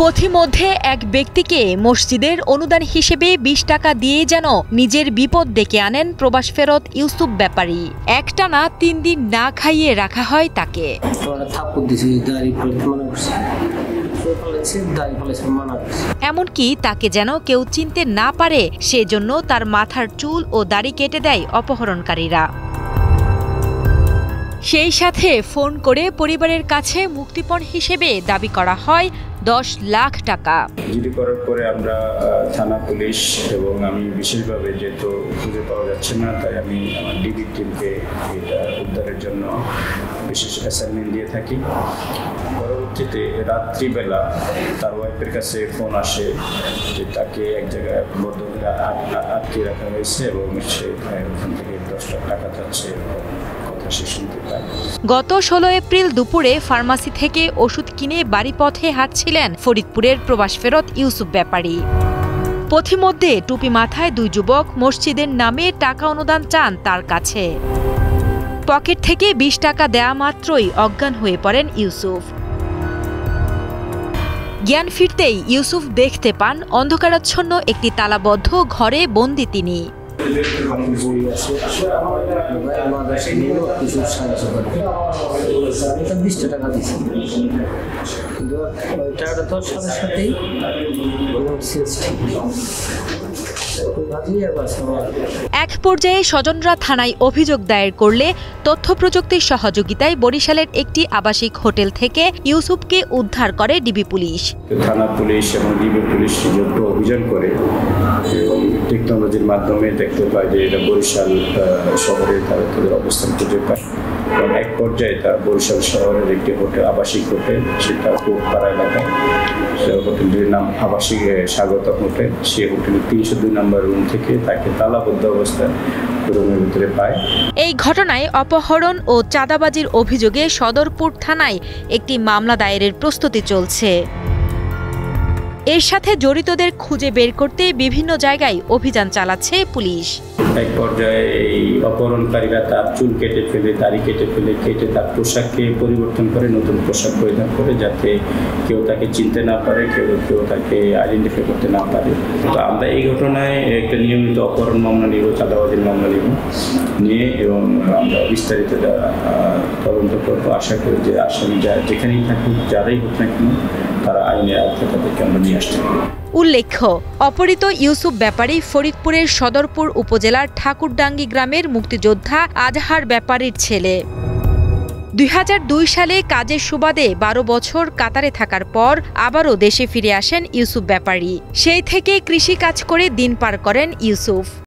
পথিমধ্যে এক ব্যক্তিকে মসজিদের অনুদান হিসেবে ২০ টাকা দিয়ে যেন নিজের বিপদ ডেকে আনেন প্রবাস ফেরত ইউসুফ ব্যাপারী। একটানা ৩ দিন না খাইয়ে রাখা হয় তাকে। এমনকি তাকে যেন কেউ চিনতে না পারে সেজন্য তার মাথার চুল ও দাড়ি কেটে দেয় অপহরণকারীরা। সেই সাথে ফোন করে পরিবারের কাছে মুক্তিপণ হিসেবে দাবি করা হয় ১০ লাখ টাকা। জিডি করার পরে আমরা থানা পুলিশ এবং আমি বিশেষভাবে যেহেতু খুঁজে পাওয়া যাচ্ছে না, তাই আমি আমার ডিবি টিমকে এটা উদ্ধারের জন্য বিশেষ অ্যাসাইনমেন্ট দিয়ে থাকি। পরবর্তীতে রাত্রিবেলা তার ওয়াইফের কাছে ফোন আসে যে তাকে এক জায়গায় বদ্ধ করে আটকে রাখা হয়েছে এবং সে ওখান থেকে ১০ লাখ টাকা চাচ্ছে। গত ১৬ এপ্রিল দুপুরে ফার্মাসি থেকে ওষুধ কিনে বাড়িপথে হাঁটছিলেন ফরিদপুরের প্রবাস ফেরত ইউসুফ ব্যাপারী। পথিমধ্যে টুপি মাথায় ২ যুবক মসজিদের নামে টাকা অনুদান চান তার কাছে। পকেট থেকে ২০ টাকা দেয়া মাত্রই অজ্ঞান হয়ে পড়েন ইউসুফ। জ্ঞান ফিরতেই ইউসুফ দেখতে পান অন্ধকারাচ্ছন্ন একটি তালাবদ্ধ ঘরে বন্দী তিনি। এক পর্যায়ে স্বজনরা থানায় অভিযোগ দায়ের করলে তথ্য প্রযুক্তির সহযোগিতায় বরিশালের একটি আবাসিক হোটেল থেকে ইউসুফকে উদ্ধার করে ডিবি পুলিশ। থানা পুলিশ এবং ডিবি পুলিশ যৌথ অভিযান করে টেকনোলজির মাধ্যমে দেখতে পায় যে এটা বরিশাল শহরে তাদের অবস্থান খুঁজে পায় এবং এক পর্যায়ে তার বরিশাল শহরের একটি হোটেল, আবাসিক হোটেল, সেটা কোটপাড়া এলাকায়। হোটেলটির নাম আবাসিক স্বাগত হোটেল। সেই হোটেলের ৩০২ নম্বর রুম থেকে তাকে তালাবদ্ধ অবস্থায় রুমের ভিতরে পায়। এই ঘটনায় অপহরণ ও চাঁদাবাজির অভিযোগে সদরপুর থানায় একটি মামলা দায়েরের প্রস্তুতি চলছে। এর সাথে জড়িতদের খুঁজে বের করতে বিভিন্ন জায়গায় অভিযান চালাচ্ছে পুলিশ। এক পর্যায়ে এই অপহরণকারীরা তার চুল কেটে ফেলে, দাড়ি কেটে ফেলে, কেটে তার পোশাককে পরিবর্তন করে নতুন পোশাক পরিধান করে, যাতে কেউ তাকে চিনতে না পারে, কেউ তাকে আইডেন্টিফাই করতে না পারে। তো আমরা এই ঘটনায় একটা নিয়মিত অপহরণ মামলা নিব, চাঁদাবাজির মামলা নিয়ে এবং আমরা বিস্তারিত তদন্ত করবো। আশা করি যে আসামি যেখানেই থাকুক, যারাই হোক না কেন, তারা আইনের আওতায় তাদেরকে আমরা নিয়ে আসতে পারি। উল্লেখ্য, অপহৃত ইউসুফ ব্যাপারী ফরিদপুরের সদরপুর উপজেলার ঠাকুরডাঙ্গি গ্রামের মুক্তিযোদ্ধা আজহার ব্যাপারীর ছেলে। ২০০২ সালে কাজের সুবাদে ১২ বছর কাতারে থাকার পর আবারও দেশে ফিরে আসেন ইউসুফ ব্যাপারী। সেই থেকে কৃষি কাজ করে দিন পার করেন ইউসুফ।